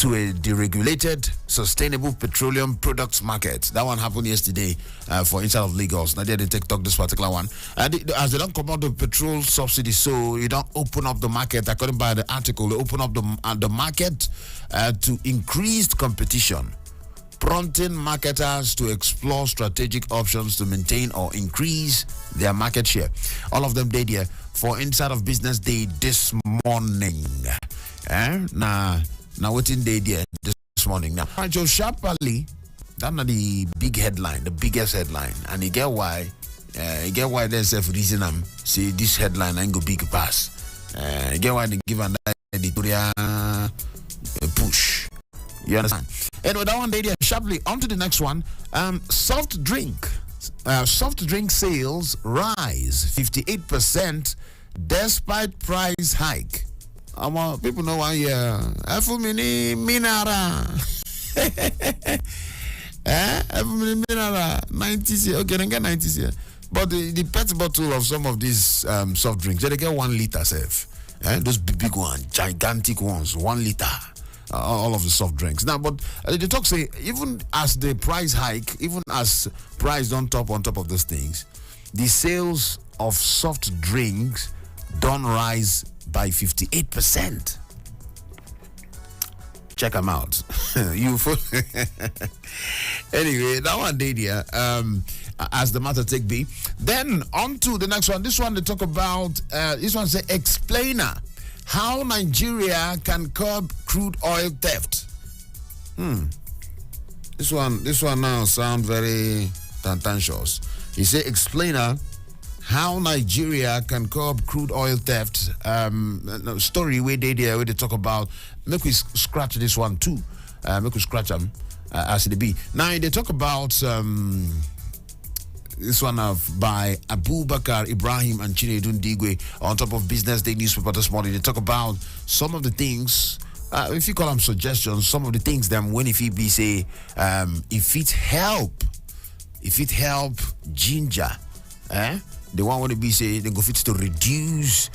to a deregulated, sustainable petroleum products market. That one happened yesterday for inside of Lagos. Now they take talk this particular one. As they don't come out the petrol subsidy, so you don't open up the market. According by the article, they open up the market to increased competition, prompting marketers to explore strategic options to maintain or increase their market share. All of them did here for Inside of Business Day this morning. Now what in day there this morning? Now, Joe sharply, that's not the big headline, the biggest headline, and you get why. There's a reason I'm say this headline ain't go big pass. You get why they give an editorial push. You understand? Anyway, that one day there sharply. On to the next one. Soft drink sales rise 58% despite price hike. People know why Minara. 90s. Okay, then get 90s here. But the pet bottle of some of these soft drinks, they get 1 liter safe. Those big ones, gigantic ones, 1 liter. All of the soft drinks. Now, but the talk say, even as the price hike, even as price on top of those things, the sales of soft drinks don't rise by 58%. Check them out. Anyway, that one day there, as the matter take be. Then on to the next one. This one they talk about, this one say explainer. How Nigeria can curb crude oil theft. This one now sound very tantentious. He say explainer how Nigeria can curb crude oil theft. Story where they talk about. Make we scratch this one too. Make we scratch them as it be. Now they talk about this one by Abubakar Ibrahim and Chinedu Ndigwe on top of Business Day newspaper this morning. They talk about some of the things, if you call them suggestions, some of the things them when if it be say, if it help ginger, the one want to be say they go fit to reduce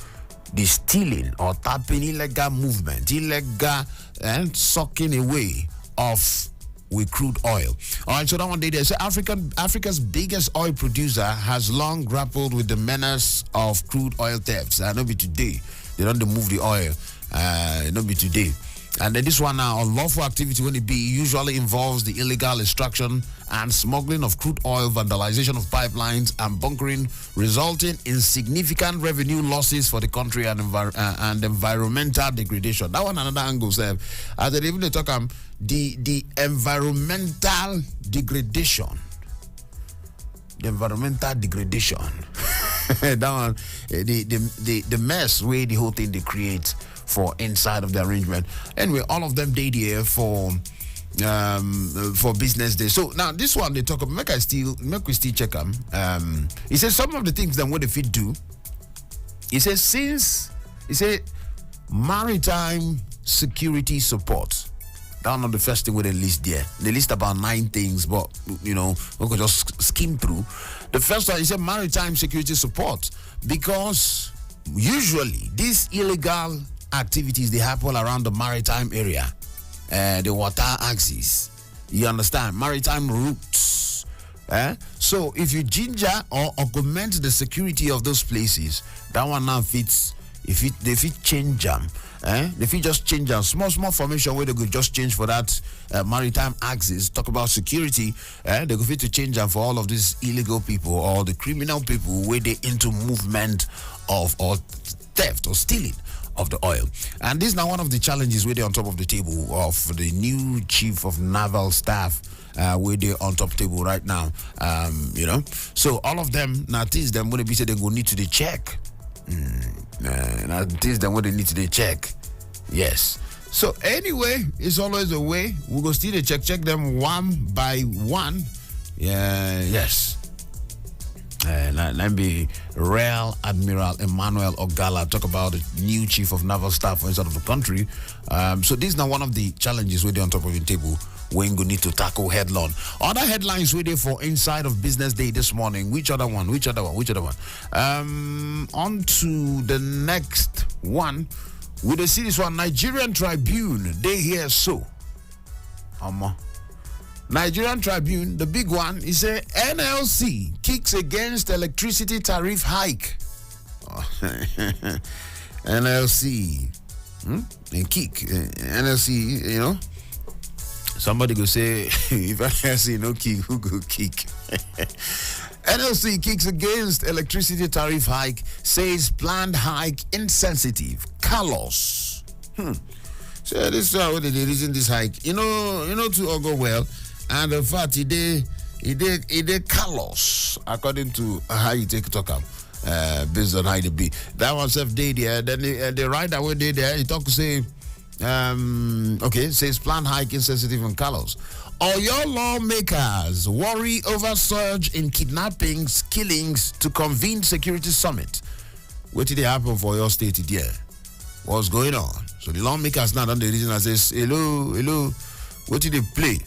the stealing or tapping illegal movement, illegal and sucking away of with crude oil. All right, so that one day they say Africa's biggest oil producer has long grappled with the menace of crude oil thefts. Not be today. They don't move the oil. Not be today. And then this one now, unlawful activity when it be usually involves the illegal extraction and smuggling of crude oil, vandalization of pipelines and bunkering, resulting in significant revenue losses for the country and environmental degradation. That one another angle, sir. As they even talk the environmental degradation. The environmental degradation. That one, the mess where the whole thing they create for inside of the arrangement. Anyway, all of them did here for Business Day. So now this one they talk about. Make we still check them. He says some of the things that what if it do. He says maritime security support. Down on the first thing with the list there. They list about 9 things, but we could just skim through. The first one is a maritime security support, because usually these illegal activities they happen around the maritime area, the water axis. You understand? Maritime routes. So if you ginger or augment the security of those places, that one now fits. If they fit change them, if you just change them, small formation where they could just change for that maritime axis. Talk about security, they could fit to change them for all of these illegal people or the criminal people where they into movement of or theft or stealing of the oil. And this is now one of the challenges where they're on top of the table of the new chief of naval staff. Where they're on top table right now, So all of them now things them when they be said they go need to the check. Now things them what they need to they check. Yes. So anyway, it's always a way. We go still check them one by one. Yeah. Yes. Let me Rear Admiral Emmanuel Ogala talk about the new chief of naval staff inside of the country. So this is now one of the challenges where they're on top of the table. We're going to need to tackle headlong. Other headlines waiting for Inside of Business Day this morning. Which other one? On to the next one. We see this one. Nigerian Tribune. They hear so. Nigerian Tribune, the big one, is a NLC kicks against electricity tariff hike. NLC, and kick. NLC, somebody go say, if NLC no kick, who go kick? NLC kicks against electricity tariff hike, says planned hike insensitive, callous. So this is how they reason this hike. To all go well. And in fact, it did callous, according to how you take talk up, based on how it be. That one self did there. Then the right away did there. He talk to say, says plan hike insensitive and callous. All your lawmakers worry over surge in kidnappings, killings to convene security summit. What did happen for your state here? What's going on? So the lawmakers now done the reason and says, hello, what did they play?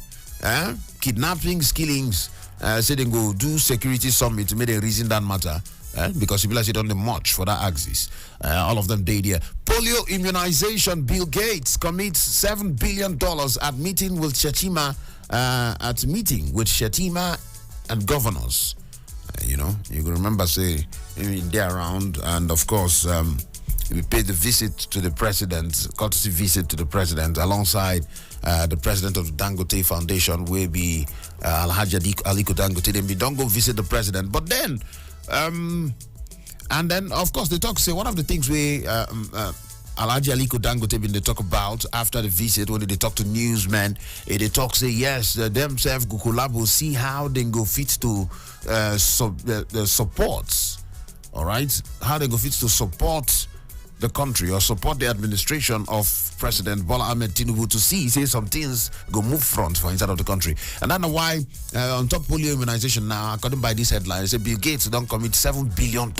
Kidnappings, killings, say they go do security summit to make a reason that matter. Because people sit on the march for that axis. All of them did here. Polio immunization, Bill Gates commits $7 billion at meeting with Shetima, and governors. You can remember, say, they're around, and of course, we paid the visit to the president, courtesy visit to the president, alongside the president of the Dangote Foundation, will be Alhaji Aliko Dangote. Then we don't go visit the president. But then, and then, of course, they talk, say, one of the things we, Alhaji Aliko Dangote, been they talk about after the visit, when they talk to newsmen, they talk, say, yes, themselves, go collabo, see how they go fit to the supports, all right? How they go fit to support the country or support the administration of President Bola Ahmed Tinubu to see, say, some things go move front for inside of the country. And that's why on top polio immunization now, according by this headline, they say Bill Gates don't commit $7 billion.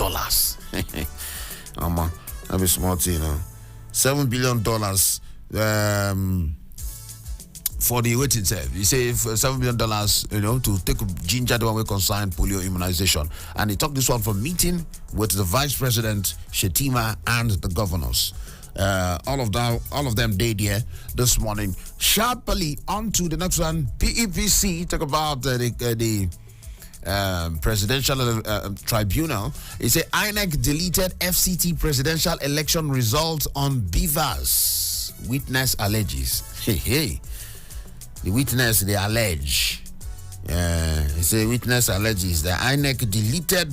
That'd be smart, $7 billion for the waiting itself. You say $7 billion, to take ginger the one way concerned polio immunization. And he took this one from meeting with the Vice President Shetima and the governors. All of them did here this morning. Sharply on to the next one. PEPC talk about the presidential tribunal. It said INEC deleted FCT presidential election results on beavers. Witness alleges. Hey. The witness, they allege. It's a witness alleges that INEC deleted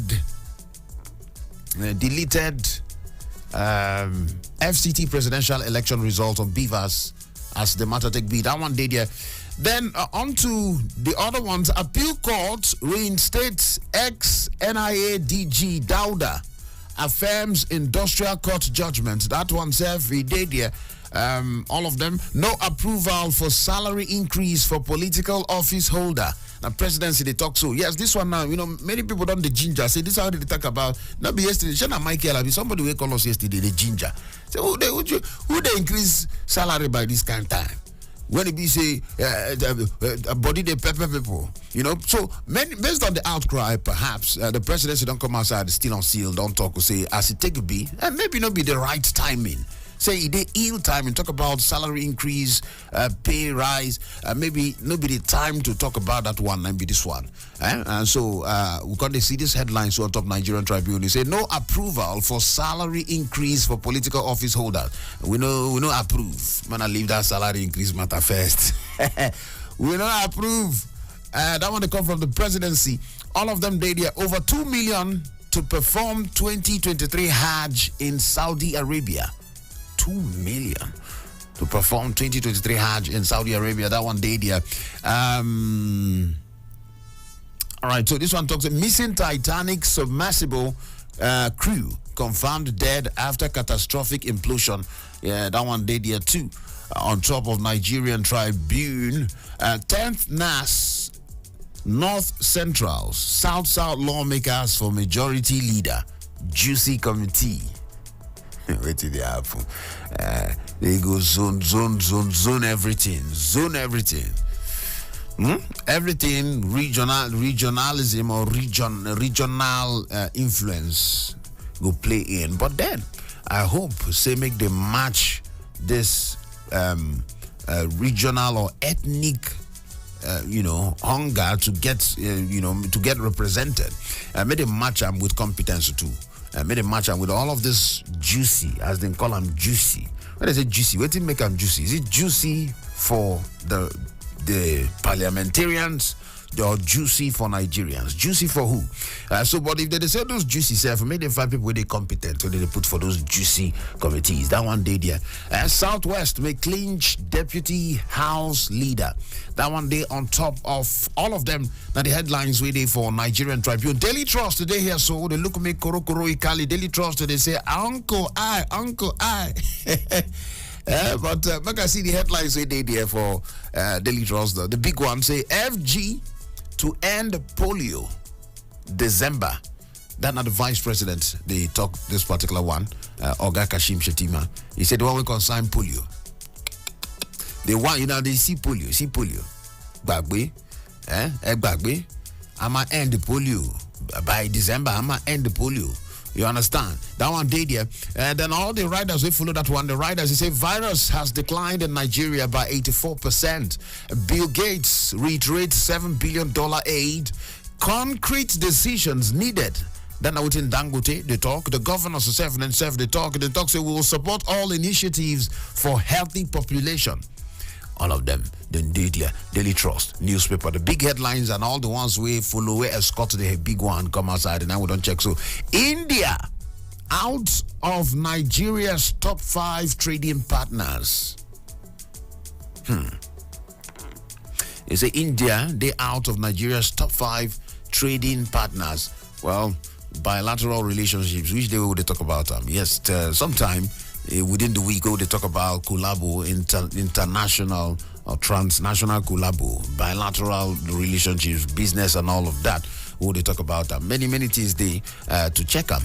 FCT presidential election result on beavers as the matter take be. That one did here. Then on to the other ones. Appeal court reinstates ex-NIA DG Dauda, affirms industrial court judgment. That one self we did here. All of them, no approval for salary increase for political office holder. Now, presidency, they talk so. Yes, this one now, many people don't the ginger. Say, this is how they talk about. Not be yesterday. Shana Michael, somebody will call us yesterday, the ginger. Say, who they increase salary by this kind of time? When it be say, body they pepper people, So, based on the outcry, perhaps, the presidency don't come outside, still on seal, don't talk, or say, as it take be, and maybe not be the right timing. Say they ill time and talk about salary increase, pay rise. Maybe nobody time to talk about that one. Maybe this one. And so we got to see this headline so on top Nigerian Tribune. They say no approval for salary increase for political office holders. We know approve. Man, I leave that salary increase matter first. We don't approve. That one they come from the presidency. All of them did over 2 million to perform 2023 Hajj in Saudi Arabia. 2 million to perform 2023 Hajj in Saudi Arabia. That one day there. All right, so this one talks about missing Titanic submersible crew confirmed dead after catastrophic implosion. Yeah, that one day there too. On top of Nigerian Tribune, 10th NAS North Central South lawmakers for majority leader. Juicy committee. Wait till they happen. They go zone everything. Zone everything. Everything regionalism or regional influence go play in. But then I hope say make them match this regional or ethnic hunger to get, to get represented. Made a match with competence too. Made a match with all of this juicy, as they call them juicy. When I say juicy, what did make them juicy? Is it juicy for the parliamentarians or juicy for Nigerians? Juicy for who? But if they say those juicy self, maybe they find people where they competent, so they put for those juicy committees. That one day there. Southwest may clinch deputy house leader. That one day on top of all of them. Now the headlines waiting for Nigerian Tribune. Daily Trust today here, so they look me koro ikali. Daily Trust today say uncle I. But I can see the headlines we did here for Daily Trust. The big one say FG to end polio December. That not the vice president. They talk this particular one, Oga Kashim Shetima. He said the one we consign polio. They want, they see polio. Bagwe, Bagwe. I'ma end the polio by December. I'ma end the polio. You understand? That one day there. And then all the riders, we follow that one. The riders, they say virus has declined in Nigeria by 84%. Bill Gates reiterates $7 billion aid. Concrete decisions needed. Then out in Dangote, they talk. The governors themselves, they talk. They talk, say we will support all initiatives for healthy population. All of them, then Daily Trust, newspaper, the big headlines and all the ones we follow, we escort the big one come outside and now we don't check. So, India, out of Nigeria's top 5 trading partners. They say India, they out of Nigeria's top 5 trading partners. Well, bilateral relationships, which they will talk about. Yes, sometime within the week, they talk about collabo, international or transnational collabo, bilateral relationships, business, and all of that. They talk about many things they to check them.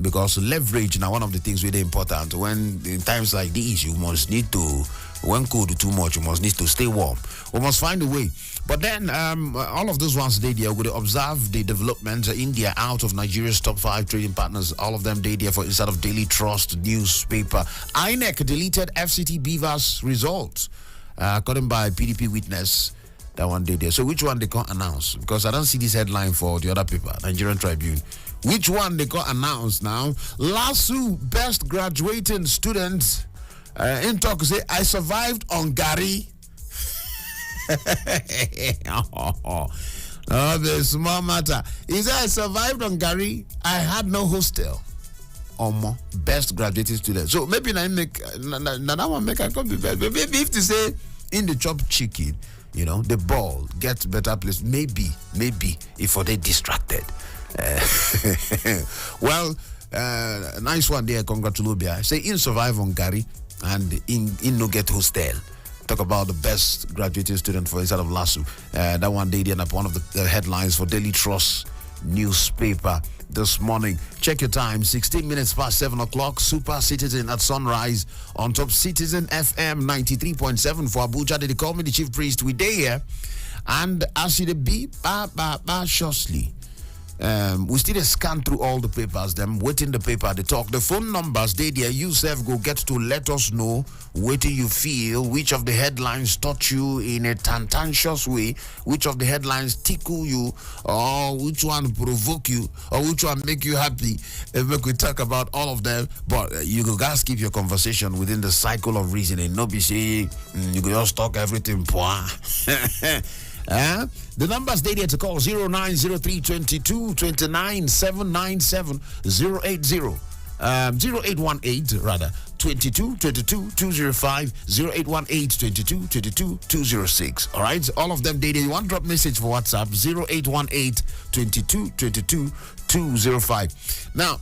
Because leverage now one of the things really important. When in times like these, you must need to, when cold too much, you must need to stay warm. We must find a way. But then all of those ones they will observe the developments. India out of Nigeria's top 5 trading partners. All of them they there for instead of Daily Trust newspaper. INEC deleted FCT Beavers results, according by PDP witness. That one day there. So which one they can't announce? Because I don't see this headline for the other paper, Nigerian Tribune. Which one they can't announce now? LASU best graduating students in talk say I survived on Gary. Oh, the small matter. He said I survived on Gary. I had no hostel. More best graduating student. So maybe I make that one make I come be better. Maybe if to say in the chop chicken, the ball gets better place. Maybe if they distracted. Well, nice one there. Congratulations. Say in survive on Gary and in no get hostel. Talk about the best graduating student for inside of LASU. That one day and up one of the headlines for Daily Trust newspaper this morning. Check your time, 16 minutes past 7 o'clock. Super Citizen at sunrise on top Citizen FM 93.7 for Abuja. They call me the chief priest. We day here. And as you be, shortly. We still scan through all the papers, them waiting the paper, they talk. The phone numbers, they there, you self go get to let us know what you feel, which of the headlines touch you in a tantentious way, which of the headlines tickle you, or which one provoke you, or which one make you happy. And we could talk about all of them, but you go guys keep your conversation within the cycle of reasoning. No be say, you go just talk everything, the numbers they there to call 0903 22 29 797 080 0818 rather 22 22 205 0818 22 22 206. All right, all of them they one drop message for WhatsApp 0818 22 22 205. Now,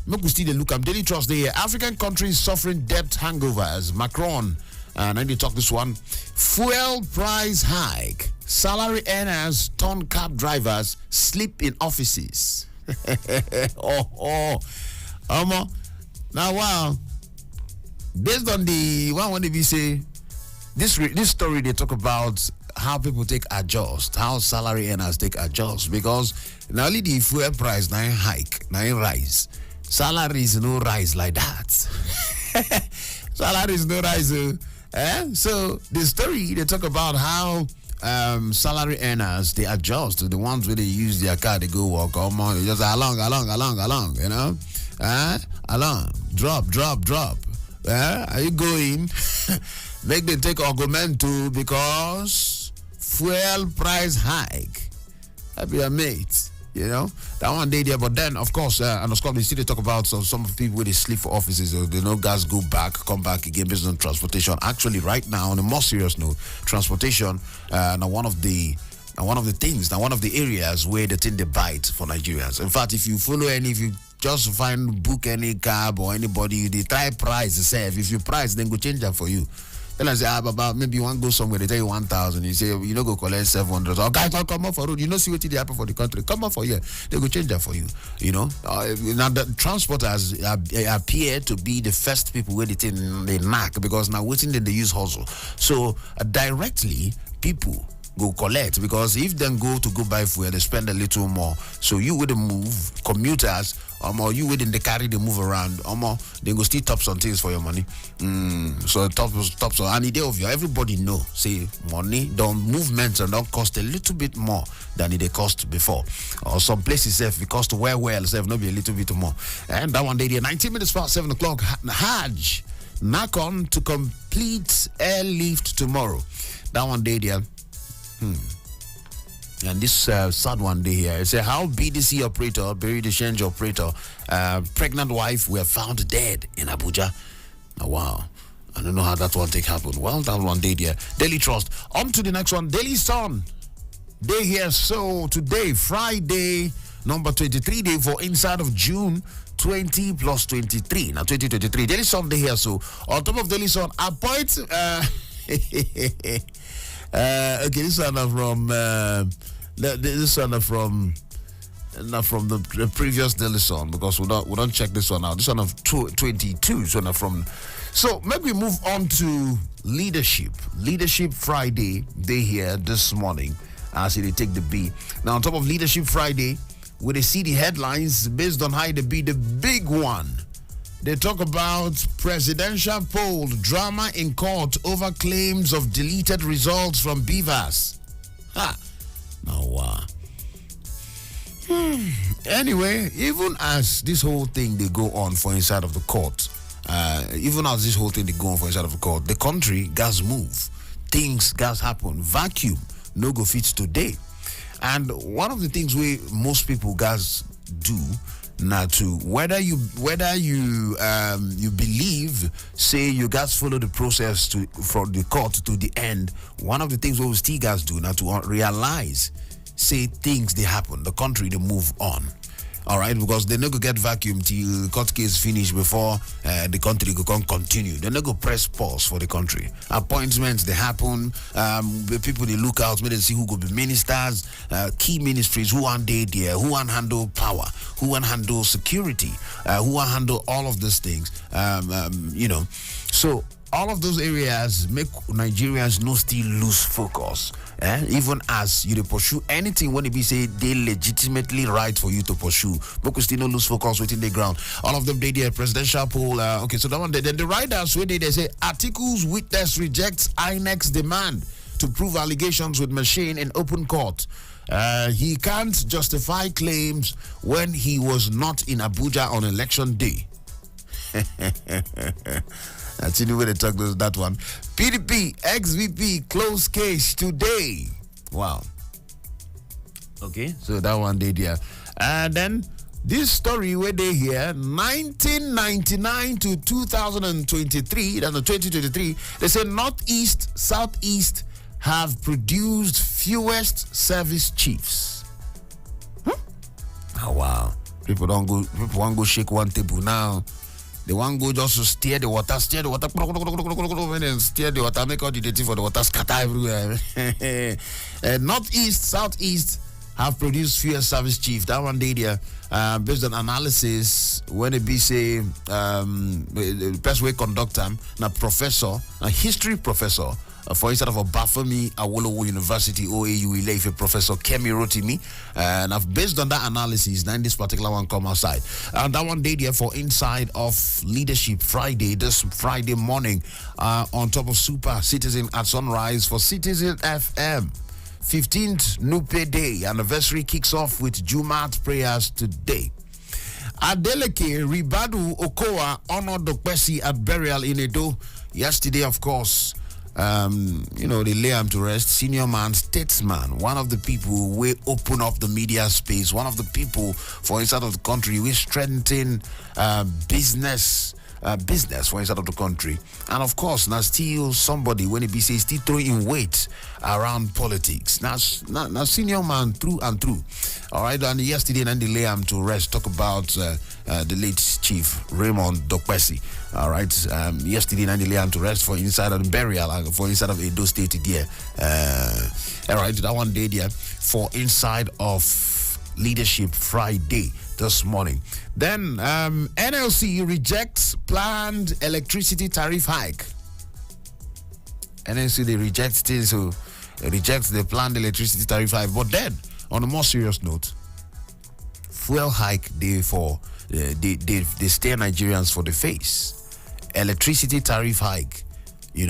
make we still look. I'm Daily Trust there. African countries suffering debt hangovers. Macron. And then they talk this one. Fuel price hike. Salary earners turn cab drivers sleep in offices. Now, wow. Based on the one when they say this story, they talk about how people take adjust, how salary earners take adjust, because not only the fuel price now hike, now rise. Salaries no rise like that. Salaries no rise. So the story, they talk about how salary earners, they adjust to the ones where they use their car, they go walk, come on, they just along, you know? Along, drop. Are you going? Make them take augmento because fuel price hike. That'd be a mate. You know, that one day there, but then of course, and of course, we still talk about some people where they sleep for offices, or they know guys go back, come back again, based on transportation. Actually, right now, on a more serious note, transportation, now one of the areas where they tend to bite for Nigerians. In fact, if you just book any cab or anybody, they try price itself. If you price, then go change that for you. Then I say, about maybe you want to go somewhere, they tell you 1,000. You say, you know, go collect 700. Oh, guys, don't come up for road. You know, see what they happen for the country. Come up for here. They go change that for you. You know, now the transporters appear to be the first people where they knack, because now waiting then they use hustle. So directly, people go collect, because if then go buy fuel, they spend a little more. So you wouldn't move, commuters, or you wouldn't, they carry, they move around, they go still top some things for your money. So top and the day of you, everybody know, say money, movements and don't cost a little bit more than it cost before. Or some places if it cost well, not be a little bit more. And that one day, 19 minutes past 7 o'clock, Hajj, knock on to complete airlift tomorrow. That one day there. And this sad one day here, it says how BDC operator buried the change operator, pregnant wife were found dead in Abuja. Oh, wow. I don't know how that one take happen. Well, that one day there. Daily Trust. On to the next one. Daily Sun. Day here. So today, Friday, number 23 day for inside of June 20 plus 23. Now 2023. Daily Sun day here. So on top of Daily Sun, appoint okay, this one from the previous Daily Sun, because we don't check this one out. This one of 22. This one from. So maybe we move on to leadership. Leadership Friday. They here this morning. As they take the B. Now on top of Leadership Friday, where they see the headlines based on how they be the big one. They talk about presidential poll, drama in court over claims of deleted results from BVAS. Now, anyway, even as this whole thing they go on for inside of the court, the country gas move, things gas happen, vacuum, no go fits today. And one of the things most people gas do now, to whether you believe, say you guys follow the process from the court to the end. One of the things we still guys do now to realize, say things they happen, the country they move on. All right, because they never get vacuum till court case finish before the country go continue. They never press pause for the country. Appointments they happen. The people they look out, maybe they see who go be ministers, key ministries, who want they there, who want handle power, who want handle security, who want handle all of these things. So all of those areas make Nigerians no still lose focus. Even as you pursue anything when it be say they legitimately right for you to pursue, but we still no lose focus within the ground. All of them they did presidential poll. Okay, so that one then the writers where they say articles witness rejects INEC's demand to prove allegations with machine in open court. He can't justify claims when he was not in Abuja on election day. That's the way they talk that one. PDP, ex-VP, close case today. Wow. Okay, so that one day there. And then this story where they here, 1999 to 2023, that's the 2023, they say Northeast, Southeast have produced fewest service chiefs. Oh, wow. People want to go shake one table now. They want to go just to steer the water, and then steer the water, make all the dirty for the water, scatter everywhere. Northeast, Southeast have produced fewer service chief. That one day there, based on analysis, when it be say, the best way conduct them, now professor, a history professor for instead of Obafemi Awolowo University, OAU Ileife, Professor Kemi Rotimi. And I've based on that analysis, then this particular one come outside. And that one day there for Inside of Leadership Friday, this Friday morning, on top of Super Citizen at Sunrise for Citizen FM. 15th Nupe Day anniversary kicks off with Jumat prayers today. Adeleke Ribadu Okoa honored Dokpesi at burial in Edo yesterday, of course. They lay him to rest. Senior man, statesman, one of the people who will open up the media space, one of the people for inside of the country we strengthen business for inside of the country. And of course, now still somebody when it be say still throwing weight around politics. Now senior man through and through. All right, and yesterday then they lay him to rest. Talk about the late Chief Raymond Dokpesi. All right, yesterday then they lay him to rest for inside of the burial for inside of Edo State there. All right, that one day there for Inside of Leadership Friday this morning. Then NLC rejects planned electricity tariff hike. NLC they reject things, so rejects the planned electricity tariff hike. But then, on a more serious note, fuel hike they stare Nigerians for the face. Electricity tariff hike, they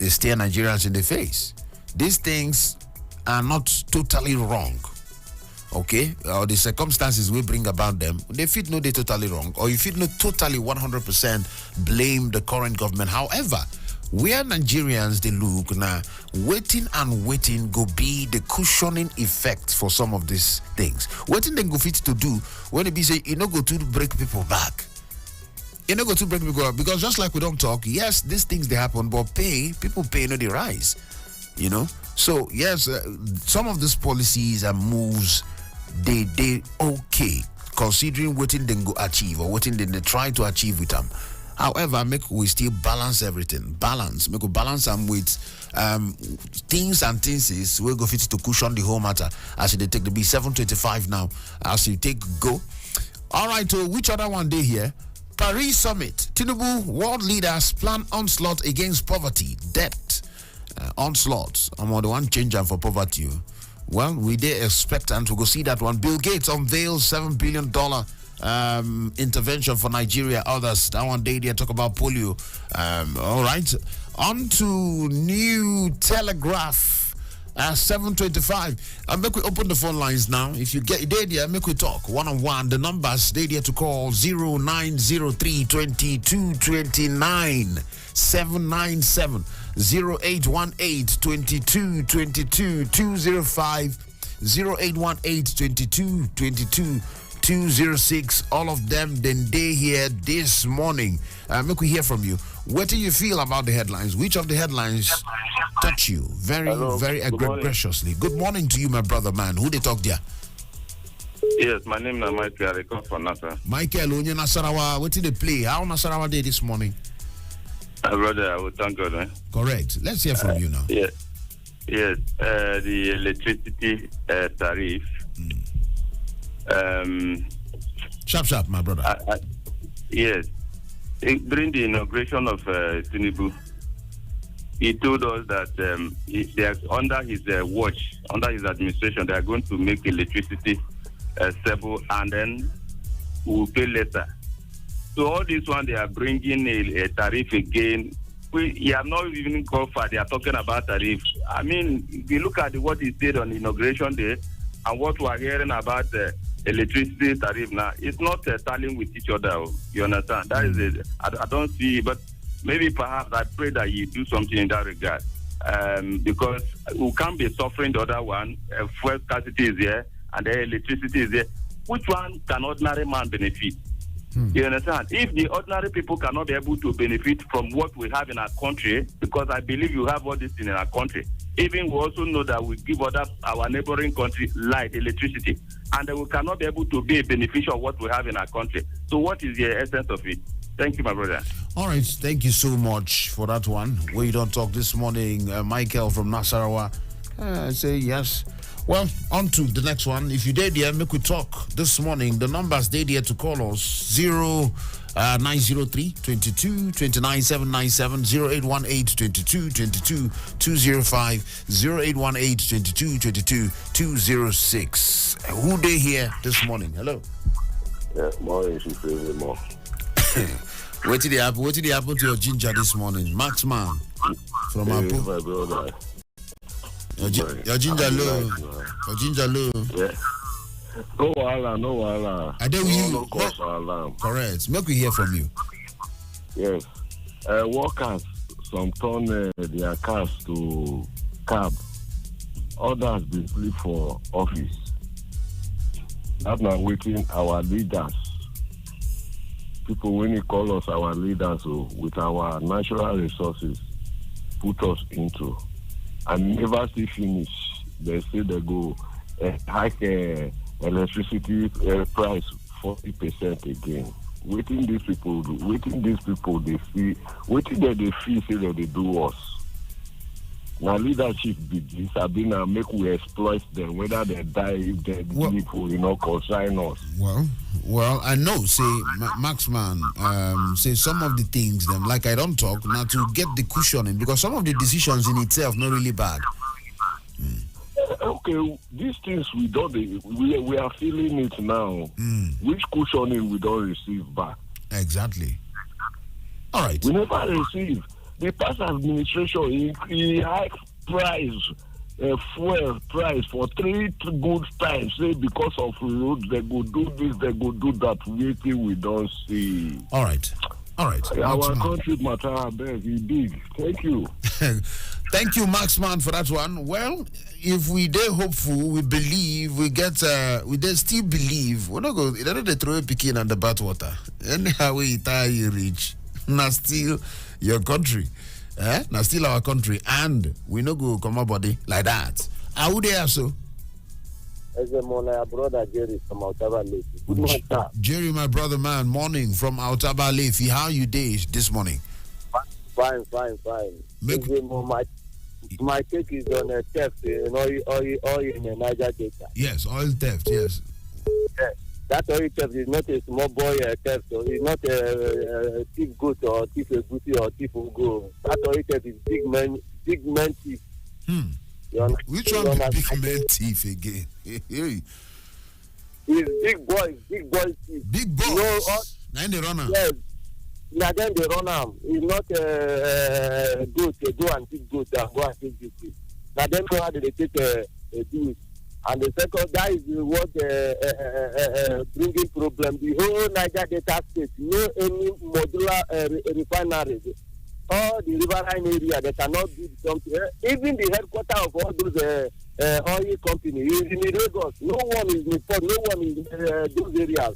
stare Nigerians in the face. These things are not totally wrong. Okay, or the circumstances we bring about them, they fit no they totally wrong, or you fit no totally 100% blame the current government. However, where Nigerians they look now, waiting go be the cushioning effect for some of these things. Waiting then go fit to do when it be say go to break people back. Go to break people back because just like we don't talk, yes, these things they happen, but people pay no they rise. So yes, some of these policies and moves. They okay considering what they go achieve or what they try to achieve with them. However, we still balance everything. Make we balance them with things and things we go fit to cushion the whole matter. As they take the B725 now, as you take go. All right, which other one day here? Paris Summit. Tinubu world leaders plan onslaught against poverty, debt, onslaught. I'm on the one changer for poverty. Well, we did expect and to go see that one. Bill Gates unveils $7 billion intervention for Nigeria. Others, that one day they talk about polio. All right. On to New Telegraph at 7:25. Make we open the phone lines now. If you get there, make we talk one-on-one. The numbers they there to call 0903 22 29 797. 0818 22 22 205 0818 22 22 206. All of them then they here this morning. Make we hear from you. What do you feel about the headlines? Which of the headlines touch you very graciously? Good morning to you, my brother, man. Who they talk there? Yes, my name is Michael. I come from Nasa. Michael, Onye Nasarawa. What did they play? How Nasarawa day this morning? Brother, I will thank God. Correct. Let's hear from you now. Yes. The electricity tariff. Sharp, my brother. Yes. During the inauguration of Tinubu, he told us that under his watch, under his administration, they are going to make electricity stable and then we'll pay later. So all this one, they are bringing a tariff again. We have not even gone far. They are talking about tariff. I mean, if you look at what he said on inauguration day and what we are hearing about electricity tariff now, it's not tallying with each other. You understand? That is it. I don't see, but maybe perhaps I pray that you do something in that regard. Because we can't be suffering the other one. Fuel scarcity is there and the electricity is there. Which one can ordinary man benefit? You understand? If the ordinary people cannot be able to benefit from what we have in our country, because I believe you have all this in our country, even we also know that we give our neighboring country light, electricity, and we cannot be able to be a beneficiary of what we have in our country. So what is the essence of it? Thank you, my brother. All right, thank you so much for that one. We don't talk this morning. Michael from Nasarawa. I say yes. Well, on to the next one. If you did here, make we talk this morning. The numbers they dare to call us 903 22 29 797 0818 22 22 205 0818 22 22 206. Who they here this morning? Hello. Yeah, morning, she feels more. What did happen to your ginger this morning? Max man from Abu. My brother. Your ginger low. Your ginger low. Yeah. No wahala. I don't you. No cause for alarm. Correct. Make we hear from you. Yes. Workers, some turn their cars to cab. Others they sleep for office. That's not waiting our leaders. People when they call us our leaders with our natural resources put us into and never see finish. They say they go hike electricity price 40% again. Waiting these people do, waiting these people they see, waiting that they feel say that they do us. Now leadership be this have been make we exploit them, whether they die if they people, consign us. Well, I know, say Maxman, say some of the things them like I don't talk now to get the cushioning because some of the decisions in itself not really bad. Okay, these things we don't we are feeling it now. Which cushioning we don't receive back? Exactly. All right. We never receive. The past administration he hiked price, fuel price for 3 good times. Say because of roads they go do this, they go do that. Waiting we don't see. All right. Our country matter is big. Thank you. Thank you, Maxman, for that one. Well, if we dare hopeful, we believe, we dare still believe. We're not going to throw a picking on the bath water. Anyhow, we you reach. Now still your country. Now still our country. And we no go come up body like that. How would they have so? Ezemmuo, brother Jerry from Abuja. Good morning, sir. Jerry, my brother, man, morning from Abuja Lefi. How you days this morning? Fine. My take is on a theft in oil in the Niger Delta. Yes, oil theft, yes. Yeah. That oil theft is not a small boy theft, so it's not a thief goat or thief a goosey or thief go. That oil theft is big man thief. Which one is big man thief again? It's big boy thief. Big boys. Now they run am. Yes. Now then they run am. It's not goat. They go and take goat and go and take goat. Now then know how they take do it. And the second, that is what bringing problem. The whole Niger Delta state, no any modular refineries. All the riverine area, they cannot build something. Even the headquarters of all those oil companies is in Lagos. No one is in port. No one is in those areas.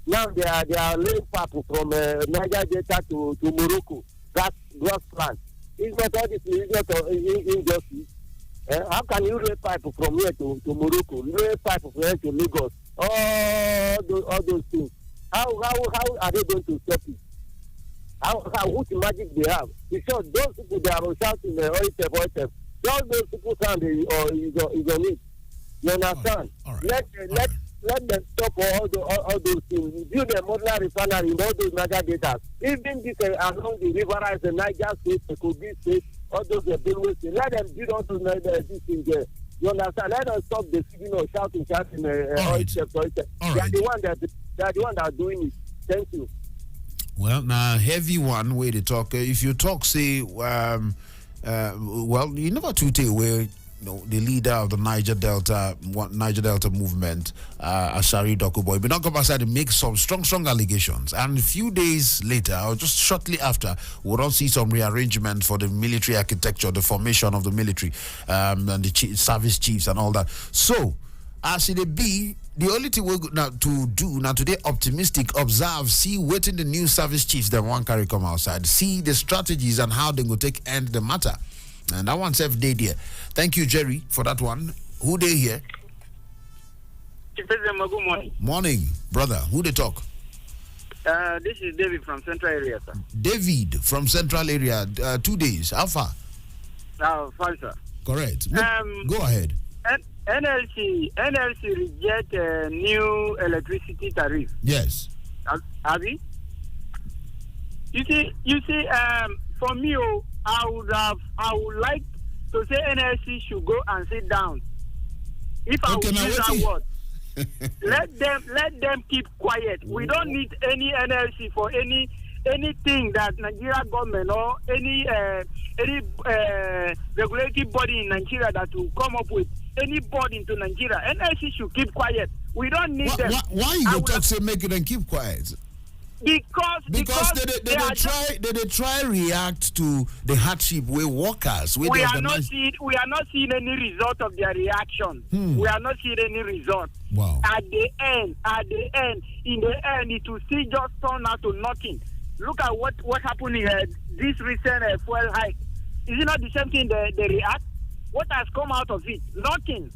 Now they are laying pipe from Niger Delta to Morocco. That's gas plant. It's not all this. It's not injustice. How can you lay pipe from here to Morocco? Lay pipe from here to Lagos? All those things. How are they going to stop it? What magic they have? Because those people they are shouting the oil theft. All those people sound is on it. You understand? All right. Let them stop all those things. Build a modular refinery in all those Niger Deltas. Even this along the river, the Niger State, the Kogi State, all those Benue State. Let them build all those these things there. You understand? Let them stop the singing or shouting oil theft. They are the one that are doing it. Thank you. Well, now heavy one way to talk. If you talk, say, well, you never to take away. The leader of the Niger Delta movement, Ashari Dokuboy, but not come outside and make some strong allegations. And a few days later, or just shortly after, we don't see some rearrangement for the military architecture, the formation of the military, and the service chiefs and all that. So, as it be, the only thing we're now to do now today, optimistic, observe, see, waiting the new service chiefs that one carry come outside, see the strategies and how they go take end the matter. And that one's day there. Thank you, Jerry, for that one. Who they here? Good morning. Morning, brother. Who they talk? This is David from Central Area, sir. David from Central Area. 2 days. How far? Fine, sir. Correct. Go ahead. NLC reject new electricity tariff. Yes. Have you? You see. For me, I would like to say NLC should go and sit down. If I would use that word, let them keep quiet. We don't need any NLC for anything that Nigeria government or any regulatory body in Nigeria that will come up with any board into Nigeria. NLC should keep quiet. We don't need them. Why you talk say make them keep quiet? Because they try react to the hardship with workers. We are not seeing any result of their reaction. We are not seeing any result. Wow. In the end, it will still just turn out to nothing. Look at what happened in this recent fuel hike. Is it not the same thing they react? What has come out of it? Nothing.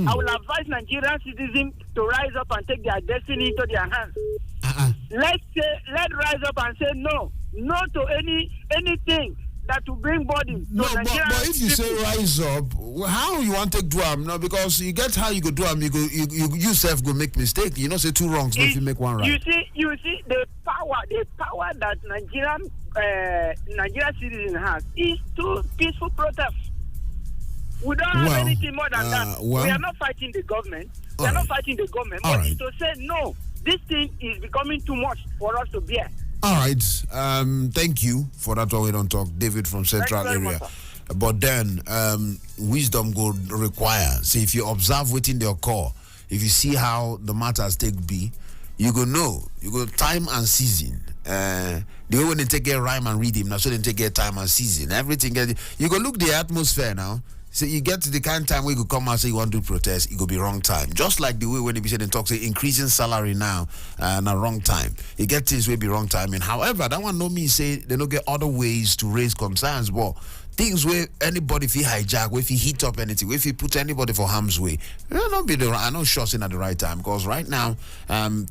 I will advise Nigerian citizens to rise up and take their destiny into their hands. Let's rise up and say no to anything that will bring burden. No, but if you say rise up, how you want to do them? No, because you get how you go do them. You yourself go make mistake. You know, say two wrongs, but you make one right. You see the power that Nigerian citizens has is to peaceful protest. We don't have anything more than that. We are not fighting the government. But it's to say no. This thing is becoming too much for us to bear. All right. Thank you for that. We don't talk, David from Central Area. But then, wisdom go require. See, if you observe within your core, if you see how the matters take be, you go know. You go time and season. The way when they take a rhyme and rhythm, now so they take a time and season. Everything. You go look the atmosphere now. So you get to the kind of time where you could come and say you want to protest, it could be wrong time. Just like the way when they be saying talk, say increasing salary now, and a wrong time. You get things will be wrong timing. However, that one no mean say they don't get other ways to raise concerns, but things where anybody if he hijack, if he heat up anything, if he put anybody for harm's way, not be the I know short at the right time because right now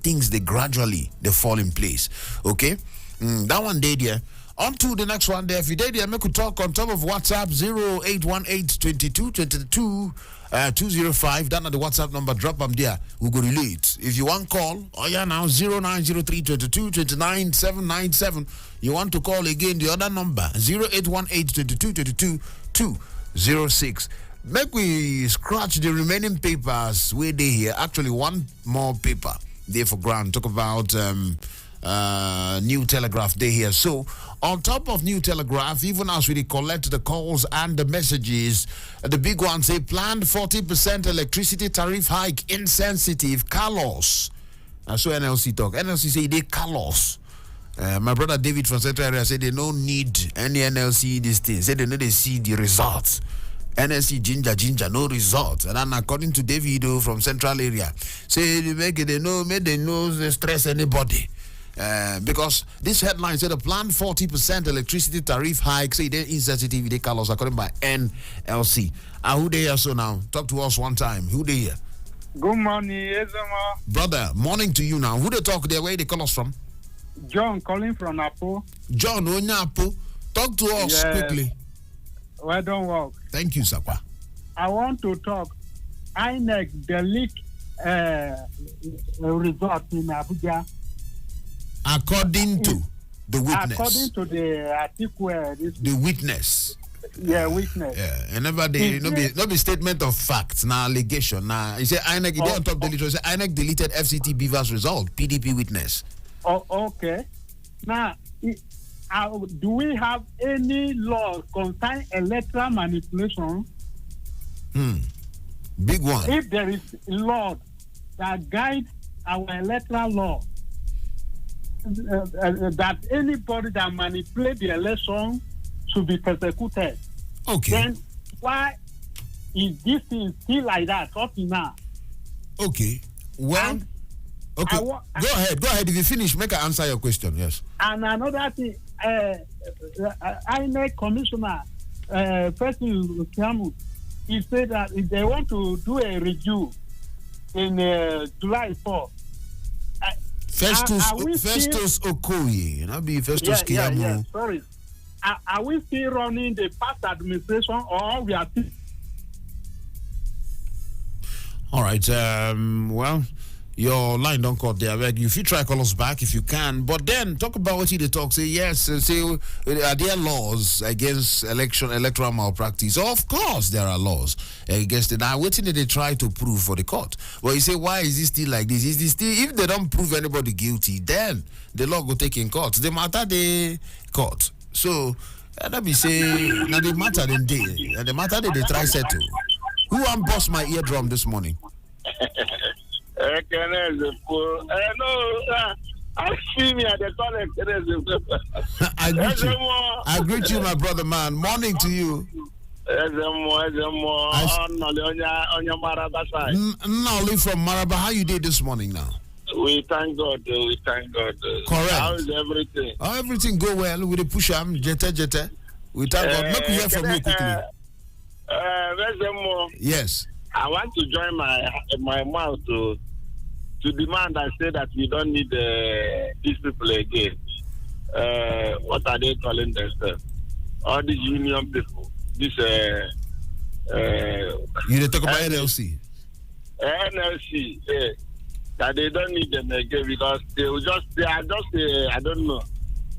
things they gradually they fall in place. Okay, that one day there. On to the next one there. If you did there, make a talk on top of WhatsApp 0818-22-22-205. That's the WhatsApp number. Drop them there. We'll go relate. If you want call, now 0903-22-29797. You want to call again, the other number 0818-22-22-206. Make we scratch the remaining papers where they here. Actually, one more paper there for ground. Talk about New Telegraph Day here. So, on top of New Telegraph, even as we collect the calls and the messages, the big ones say planned 40% electricity tariff hike insensitive. Carlos. So NLC talk. NLC say they Carlos. My brother David from Central Area said they don't need any NLC this thing. Said they know they see the results. NLC ginger, no results. And then according to David from Central Area, say they know they stress anybody. Because this headline said a planned 40% electricity tariff hike, say they insensitive, they call us according by NLC. Who they here so now? Talk to us one time. Who they here? Good morning, Ezemmuo. Brother, morning to you now. Who they talk there? Where they call us from? John calling from Apo. John Onyapo. Talk to us quickly. Well, don't work. Thank you, Sakwa. I want to talk. INEC delete result in Abuja. According to the witness. According to the article. The witness. Yeah, witness. Yeah, and never they no be statement of facts, now allegation. Now, you say INEC, on top delete, say INEC deleted FCT Beaver's result, PDP witness. Oh, okay. Now, do we have any law concerning electoral manipulation? Big one. If there is a law that guides our electoral law, that anybody that manipulates the election should be persecuted. Okay. Then why is this thing still like that up to now? Okay. Well, okay. Go ahead. If you finish, make an answer your question. Yes. And another thing, INEC Commissioner, President Kiamu, he said that if they want to do a review in July 4th, Festus Okoye, not be Festus Kiamu. Yeah, sorry. Are we still running the past administration or we are still? All right. Well, Your line don't cut there. Beg you. If you try call us back if you can, but then talk about what you talk. Say yes. Say are there laws against electoral malpractice? Of course there are laws against it. Now waiting they try to prove for the court. But you say why is this still like this? Is this still if they don't prove anybody guilty, then the law go take in court. The matter they court. So that be say now the matter then they try settle. Who unbossed my eardrum this morning? I see me at the toilet. I greet you, my brother, man. Morning to you. Ezemmuo, on your Maraba side. Nolly from Maraba. How you did this morning now? We thank God. Correct. How is everything? Oh, everything go well with the push arm, jete. We thank God. Make we hear from you quickly. Ezemmuo, yes. I want to join my mouth to demand and say that we don't need these people again. What are they calling themselves? All these union people. This you talk about NLC. NLC, that they don't need them again because they are just I don't know,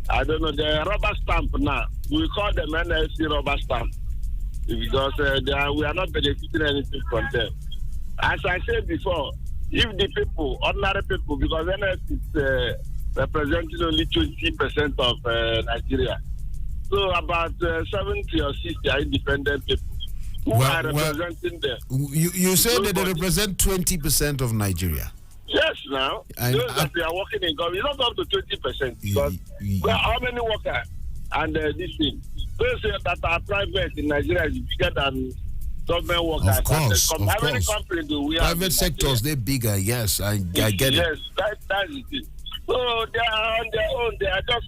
the rubber stamp now. We call them NLC rubber stamp because we are not benefiting anything from them. As I said before, if the people, ordinary people, because NLC is representing only 20% of Nigeria, so about 70 or 60 are independent people who are representing them. You say that they represent 20% of Nigeria. Yes, now. Those that they are working in government, it's not up to 20% because how many workers and this thing? Those that are private in Nigeria is bigger than government workers. Of course. How many companies do we have? Private sectors, they're bigger, yes. I get it. Yes, that's it. So they are on their own. They are just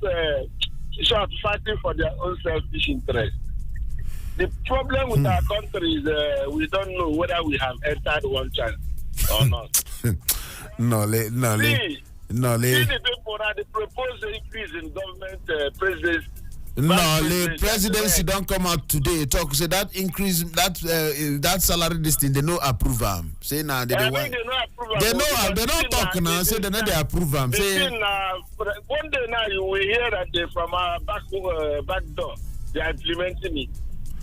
fighting for their own selfish interest. The problem with our country is we don't know whether we have entered one chance or not. No. See the people that they propose the increase in government presidency. No, the presidency don't come out today talk say that increase that salary this thing they no approve them. Say now they don't talk now. Say they approve them. Say one day now you will hear that they from our back door they are implementing it.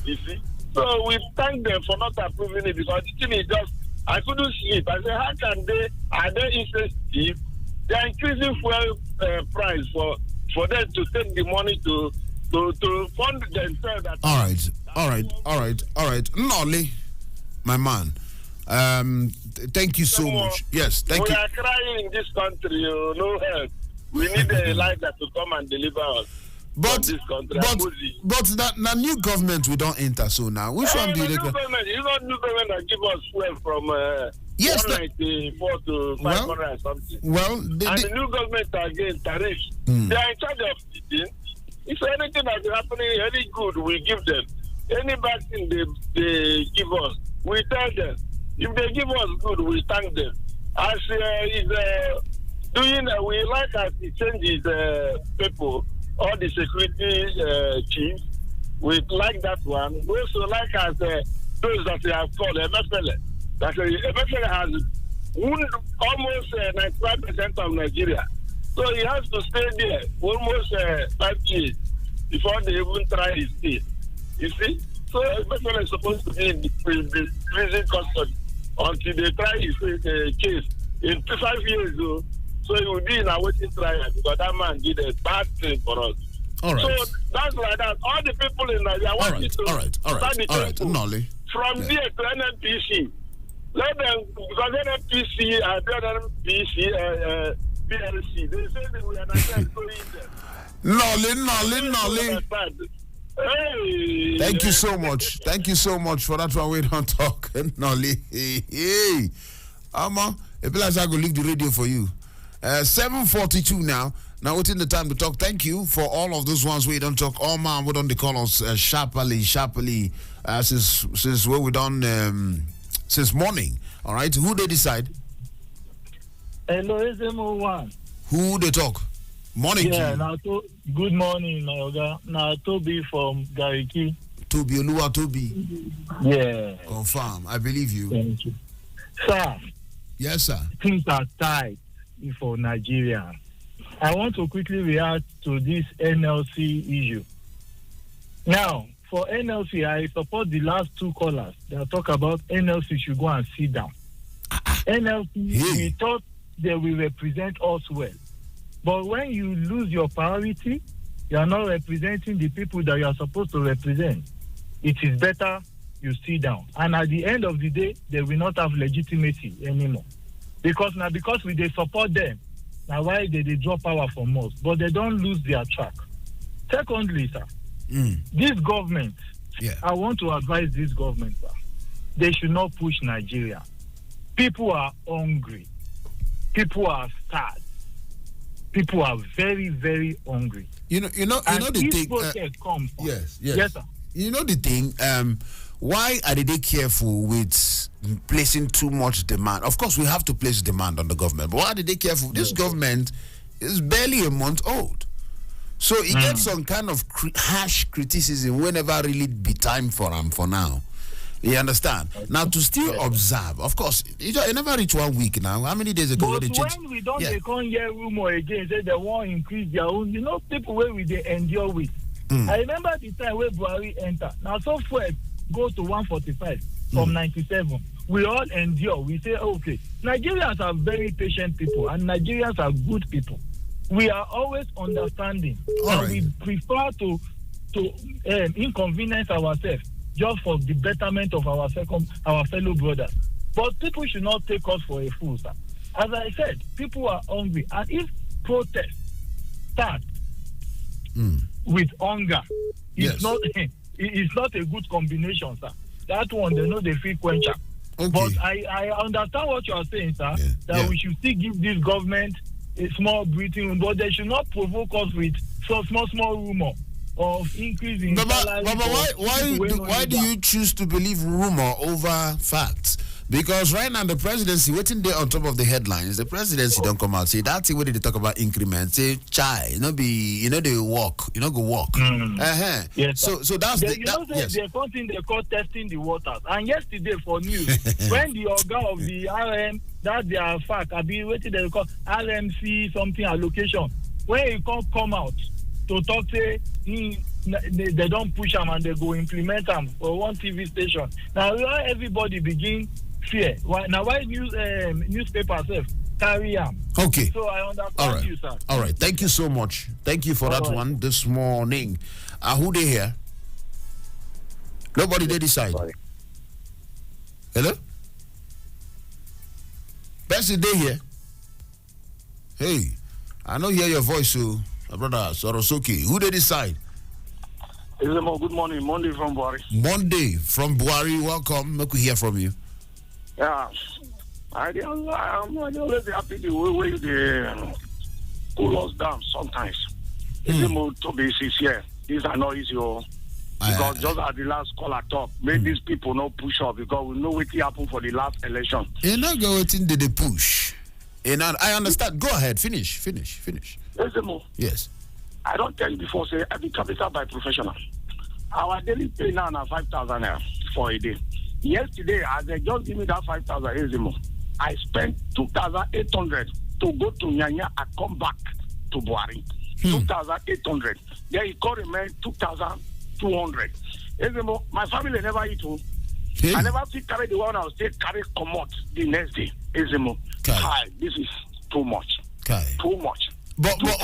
You see, so we thank them for not approving it because the thing is just I couldn't sleep. I said, how can they? Are they insensitive? They are increasing fuel price for them to take the money to fund themselves. All right. Nolly, my man. Thank you so much. Yes, thank you. We are crying in this country. No help. We need a Elijah to come and deliver us. But this country. but that new government we don't enter so now. Which one do you new government? You know, new government that give us fuel from 194 to 500 and something. Well, the new government again tariff. They are in charge of the thing. If anything that is happening, any good, we give them. Any bad thing they give us, we tell them. If they give us good, we thank them. As is doing, we like as he changes people. All the security chiefs, we like that one. We also like as those that they have called MFL. That MFL has almost 95% of Nigeria. So he has to stay there almost 5 years before they even try his case. You see? So MFL is supposed to be in the prison custody until they try his case. In 5 years, though, so he will be in a waiting trial because that man did a bad thing for us. All right. So that's like that. All the people in Nigeria want you to start the temple from there to NNPC. Let them, because NNPC and NNPC, PLC, they say that we are not going there. Nolly. Hey. Thank you so much. Thank you so much for that one. We don't talk. Nolly. Hey. Ama, if I go leave the radio for you. 7:42 now. Now within the time to talk. Thank you for all of those ones we don't talk. All man, we don't call us sharply. Since we done since morning. All right. Who they decide? Hello, Ezemmuo one. Who they talk? Morning. Yeah. Now, good morning, my Oga. Now Toby from Gariki. Toby Oluwa Toby. Yeah. Confirm. I believe you. Thank you, sir. Yes, sir. Things are tight for Nigeria. I want to quickly react to this NLC issue. Now, for NLC, I support the last two callers that talk about NLC should go and sit down. NLC, we thought they will represent us well. But when you lose your priority, you are not representing the people that you are supposed to represent. It is better you sit down. And at the end of the day, they will not have legitimacy anymore. Because we they support them, now why they draw power from us, but they don't lose their track. Secondly, sir, this government, I want to advise this government, sir, they should not push Nigeria. People are hungry. People are sad. People are very, very hungry. You know the thing. Protest comes. Yes, sir. You know the thing. Why are they careful with placing too much demand? Of course, we have to place demand on the government, but why are they careful? This government is barely a month old, so it gets some kind of harsh criticism whenever really be time for them. For now, you understand? Now to still observe, of course, it never reach 1 week now. How many days ago? But when we don't they can't hear rumor again, say they won't increase their own. You know, people where we they endure with. I remember the time where Buhari entered. Now so far go to 145 from 97. We all endure. We say, okay, Nigerians are very patient people and Nigerians are good people. We are always understanding. And we prefer to inconvenience ourselves just for the betterment of our fellow brothers. But people should not take us for a fool, sir. As I said, people are hungry. And if protest start with hunger, it's not a good combination, sir. That one, they know they feel quencher. Okay. But I understand what you are saying, sir, that we should still give this government a small breathing room, but they should not provoke us with some small rumor of increasing salary. Baba, why do you choose to believe rumor over facts? Because right now the presidency waiting there on top of the headlines. The presidency don't come out say that's what they talk about increment. Say chai, they walk, go walk. Yes, so that's they're something they call testing the waters. And yesterday for news, when the organ of the RM, that they are fact, I be waiting they call RMC something allocation. When it can't come out to talk say they don't push them and they go implement them for one TV station. Now everybody begin fear. Why newspapers carry them? Okay. So I understand you, sir. All right. Thank you so much. Thank you for that one this morning. Who they here? Nobody they decide. Hello? Person they here? Hey, I know hear your voice, so brother Sorosoki. Who they decide? Ezemmuo, good morning. Monday from Buhari. Monday from Buhari. Welcome. Make we hear from you. Yeah. I'm always happy the way they cool us down sometimes. Ezemmuo, to be sincere, these are not easy. Because just at the last caller talk, make these people not push up because we know what happened for the last election. You're not going to the push. I understand. Go ahead. Finish. Ezemmuo. Yes. I don't tell you before, say every capital by professional. Our daily pay now is 5,000 for a day. Yesterday, as they just give me that 5,000 Ezemmuo, I spent 2,800 to go to Nyanya and come back to Buhari. 2,800. Then it could remain 2,200. Ezemmuo, my family never eat home. I never see carry the one I was still carry come out the next day. Ezemmuo, this is too much. Too much. But that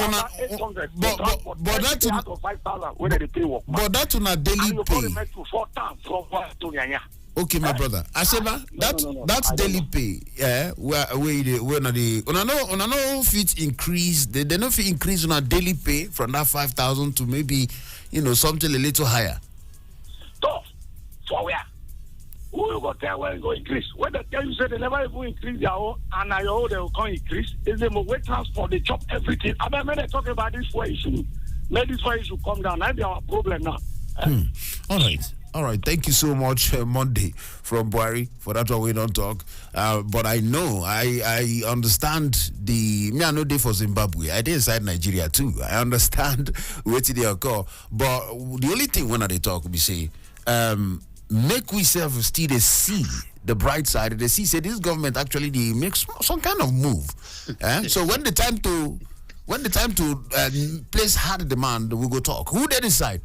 on a daily pay. Okay, my brother. Aseba, that's daily pay. Yeah, where no fit increase. They don't fit increase on a daily pay from that 5,000 to maybe something a little higher. So, for where? Who you go tell where you go increase? When they tell you say they never even increase their own and now your own they will come increase, is the way transport, they chop everything. I mean, when they talk about this way issue, let this way issue come down. That's our problem now. All right. Thank you so much, Monday from Buhari, for that one we don't talk. But I know, I understand I know they for Zimbabwe. I did inside Nigeria too. I understand where they occur. But the only thing when they talk, we say, make we self still they see the bright side. They see say this government actually they make some kind of move. So when the time to place hard demand, we go talk. Who they decide?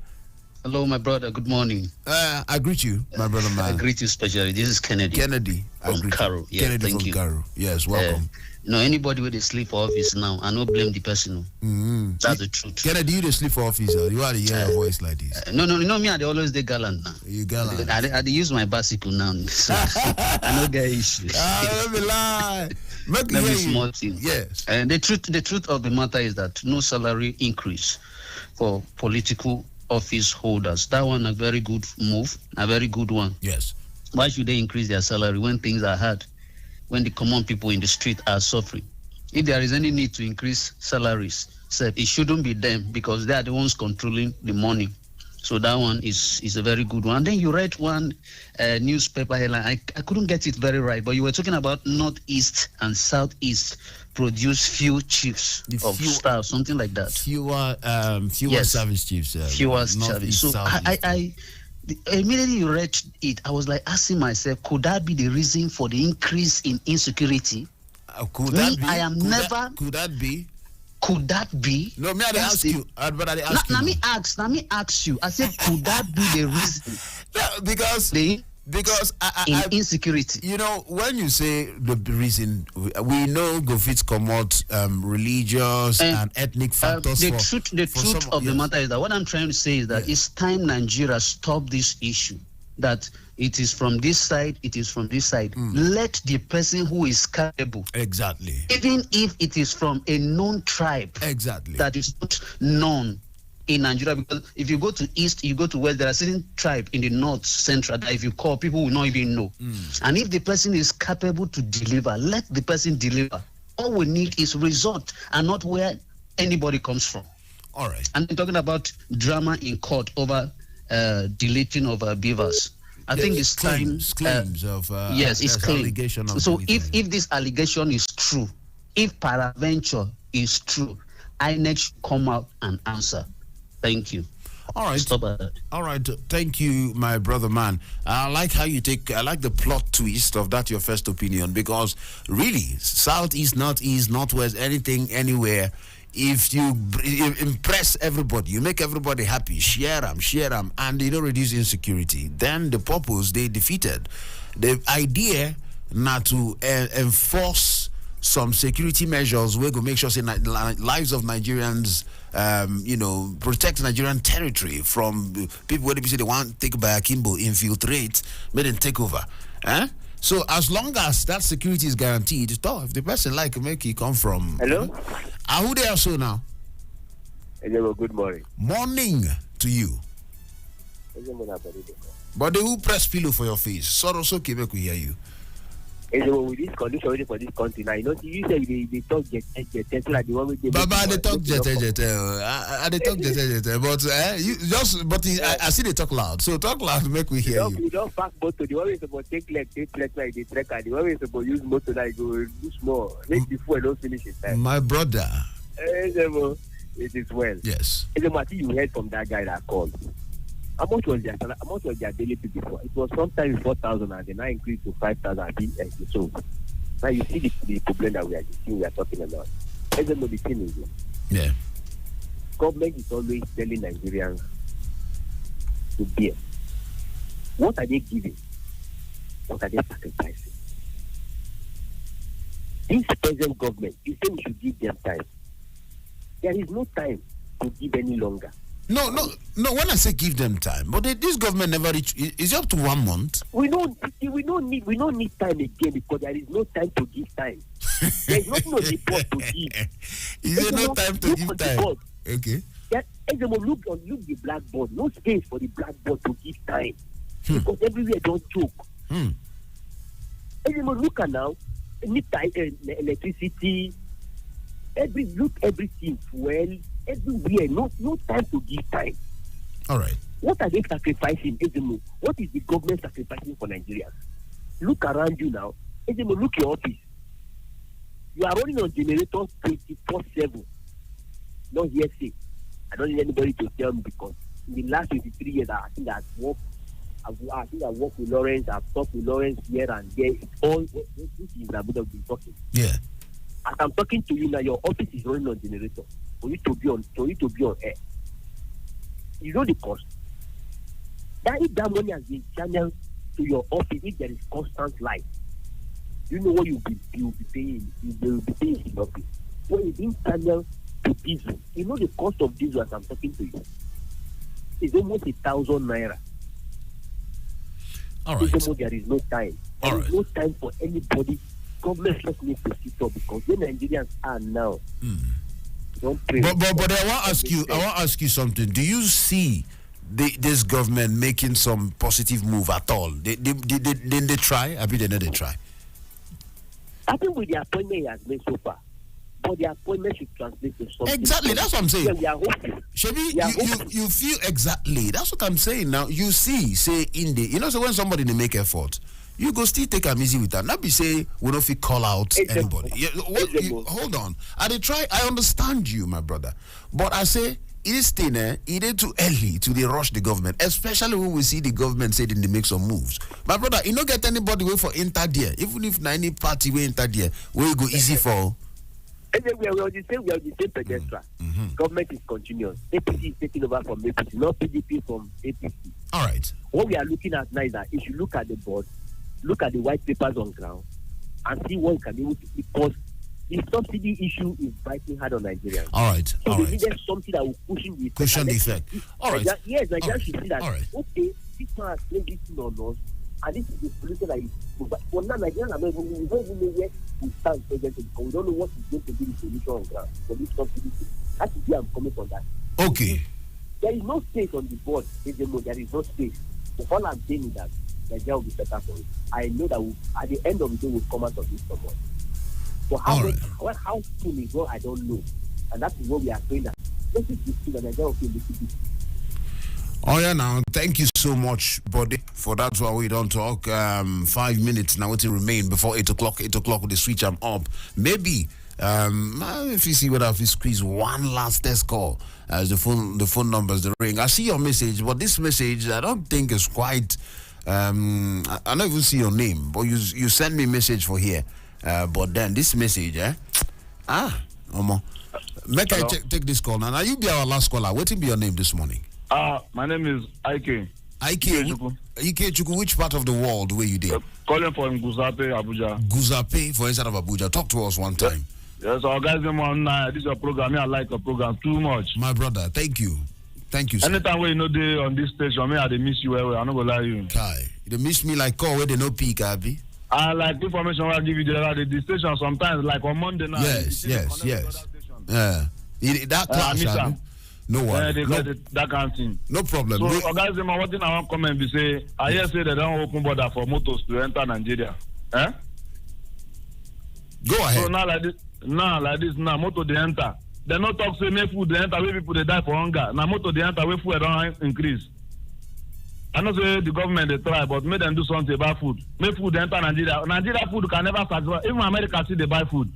Hello, my brother. Good morning. I greet you, my brother man. I greet you specially. This is Kennedy. From Caro. Yeah, Kennedy thank from you. Caro. Yes, welcome. Anybody with a sleep for office now, I don't blame the person. That's the truth. Kennedy, you the sleep for office. You are to hear your voice like this. No, me, I always the gallant now. You gallant. I use my bicycle now. So I don't get issues. Let me lie. Let me small thing. Yes. And the truth of the matter is that no salary increase for political office holders. That one a very good move, a very good one. Yes. Why should they increase their salary when things are hard? When the common people in the street are suffering? If there is any need to increase salaries, it shouldn't be them because they are the ones controlling the money. So that one is a very good one. And then you read one newspaper headline. I couldn't get it very right, but you were talking about Northeast and Southeast produce few chiefs of staff, something like that. Fewer service chiefs. Fewer service. So I immediately you read it, I was like asking myself, could that be the reason for the increase in insecurity? Could that be? Could that be? No, me I ask you. But I ask you. Let me ask you. I said, could that be the reason? Because insecurity. You know, when you say the reason, we know go fit come out religious and ethnic factors. The truth of the matter is that what I'm trying to say is that it's time Nigeria stop this issue. That it is from this side, it is from this side. Let the person who is capable. Exactly. Even if it is from a known tribe. Exactly. That is not known in Nigeria, because if you go to east, you go to west, there are certain tribe in the north central that if you call, people will not even know. And if the person is capable to deliver, let the person deliver. All we need is result and not where anybody comes from. All right. And talking about drama in court over deleting of beavers. I think it's claims of yes, it's allegation of so if this allegation is true, if paraventure is true, INEC should come out and answer. Thank you. All right. Stop at All right. Thank you, my brother man. I like how you I like the plot twist of that, your first opinion, because really, southeast, northeast, northwest, anything, anywhere, if you impress everybody, you make everybody happy, share them, and you don't reduce insecurity, then the purpose they defeated. The idea not to enforce some security measures, we're going to make sure say lives of Nigerians, protect Nigerian territory from people where they say they want to take by akimbo, infiltrate, make them take over. So as long as that security is guaranteed, if the person make it come from. Hello? Who they are so now? Hello, good morning. Morning to you. But they who press pillow for your face. Soros okay, make we hear you. With this condition for this country now, you say they talk jet like the one with the Baba, they talk jet. I talk jet. But I see they talk loud. So talk loud, make we hear you. You don't pack motor. The one is about take like like they track, and the one is about use motor like go do small. Make the fuel don't finish it. My brother. It is well. Yes. I think you heard from that guy that called. How much was their daily pay before? It was sometimes 4,000 and then I increased to 5,000. So now you see the problem that we are talking about. Ezemmuo, the thing is, yeah. Government is always telling Nigerians to bear. What are they giving? What are they sacrificing? This present government, you say we should give them time. There is no time to give any longer. No. When I say give them time, but this government never reach. Is it up to 1 month? We don't need time again because there is no time to give time. There is nothing on the board to give. Is there no time to give time? Okay. Ezemmuo, look the blackboard. No space for the blackboard to give time because everywhere don't choke. Ezemmuo, look at now. Need time, electricity. Everything fuel. Everywhere, no time to give time. All right. What are they sacrificing, Ezemmuo? What is the government sacrificing for Nigerians? Look around you now. Ezemmuo, look your office. You are running on generators 24/7. Not hearsay. I don't need anybody to tell me because in the last 23 years, I think I've worked I think I work with Lawrence. I've talked with Lawrence here and there. It's all this is Abuja been talking. Yeah. As I'm talking to you now, your office is running on generator for you to be on air. You know the cost. That if that money has been channeled to your office, if there is constant light, you know what you'll be paying. You will be paying in office. When it's being channeled to diesel, you know the cost of diesel as I'm talking to you. It's almost 1,000 naira. All right. There is no time. There is no time for anybody. Government just needs to sit up because the Nigerians are now. Don't pray. But I want to ask you something. Do you see this government making some positive move at all? Did they try? I mean, they try. I think with the appointment he has made so far, but the appointment should translate to something. Exactly, that's what I'm saying. Yeah, we are hoping. Shebi, you feel exactly. That's what I'm saying now. You see, say in the, so when somebody they make effort, you go still take them easy with that. Not be say we don't feel call out anybody. Hold on. I understand you, my brother, but I say it is still it is too early to rush the government, especially when we see the government saying they make some moves. My brother, you don't get anybody wait for enter there. Even if any party will enter there, where you go easy for. We are the same pedestal. Government is continuous. APC is taking over from APC, not PDP from APC. All right. What we are looking at now is that if you look at the board, look at the white papers on ground, and see what we can be able to, because the subsidy issue is biting hard on Nigerians. All right. So they needed something that will cushion the effect. All right. Yes, Nigerians should see that. All right. Okay, this man has played this thing on us, and this is the solution that is. But for now, Nigerians are not even, we don't even know where we stand presently because we don't know what is going to be the solution on ground for this subsidy. That is where I'm coming from that. Okay. There is no space on the board, Ezemmuo. There is no space. But all I'm saying is that Nigeria will be better for it. I know that at the end of the day, we'll come out of this somewhat. But how soon is what I don't know. And that is what we are doing. That this is the thing that Nigeria will feel a little bit. Oh yeah, now thank you so much, buddy, for that. Why we don't talk. 5 minutes now. What to remain before 8 o'clock? 8 o'clock with the switch. I'm up. Maybe if you see whether if you squeeze one last test call as the phone numbers the ring. I see your message, but this message I don't think is quite. I don't even see your name, but you send me a message for here. But then this message, make I take this call now. Now you be our last caller. What will be your name this morning? My name is Ike. Ike Chuku, which part of the world were you there? Calling from Guzape, Abuja. Guzape for inside of Abuja. Talk to us one time. Yes, our guys, this is your program. I like the program too much. My brother, thank you. Thank you, sir. Anytime when you know on this station, I miss you. I'm not gonna lie you. Kai, you miss me like call where they no peak, Abby. I like information I give you the station sometimes, like on Monday night. Yes. Yeah. That class, no one. That kind of thing. No problem. So, guys, one thing I want to comment is say, I hear say they don't open border for motors to enter Nigeria. Go ahead. So like this, motor they enter. They not talk say make food they enter, where people they die for hunger. Now motor they enter, where food don't increase. I know say the government they try, but make them do something about food. Make food they enter Nigeria. Nigeria food can never satisfy. Even America see they buy food.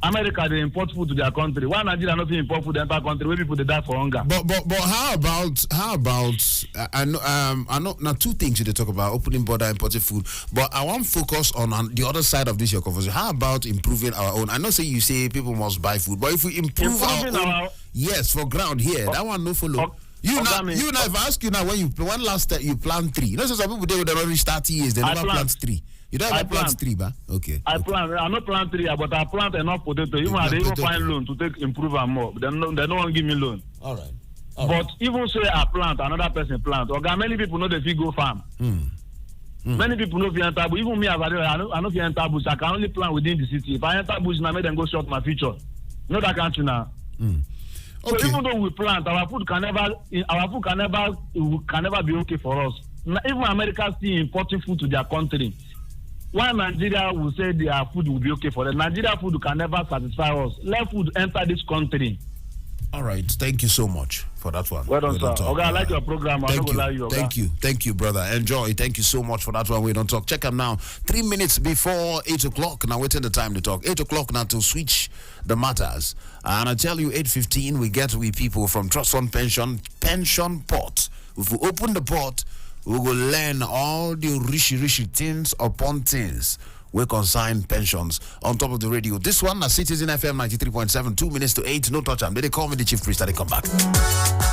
America they import food to their country. Why Nigeria not import food to enter country where people they die for hunger? But how about I know now two things you talk about opening border importing food, but I want to focus on the other side of this your conversation. How about improving our own? I know say you say people must buy food, but if we improve our own, yes, for ground here, that one no follow. You now, if I ask you now when last you plant 3. You know, so some people they don't reach 30 years, they never plant 3. You don't ever plant 3, ba? Okay. I not plant 3, but I plant enough potato. Even I even find loan to improve and more. They don't want to give me loan. All right. But even say I plant, another person plant. Okay, many people know they go farm. Many people know if you enter bush. Even me, I know if you enter bush, I can only plant within the city. If I enter bush, now make them go short my future. You know that country now. Okay. So even though we plant, our food can never be okay for us. Even America still importing food to their country. Why Nigeria will say their food will be okay for them? Nigeria food can never satisfy us. Let food enter this country. All right. Thank you so much for that one. Well done, sir. Okay, I like your program. Thank you, brother. Enjoy. Thank you so much for that one. We don't talk. Check them now. 3 minutes before 8 o'clock. Now waiting the time to talk. 8 o'clock now to switch the matters. And I tell you, 8:15 we get with people from Trust Fund Pension Pot. If we open the pot, We will learn all the rishi things upon things. We consign pensions on top of the radio. This one, Citizen FM 93.7, 2 minutes to 8. No touch. They call me the chief priest. I come back.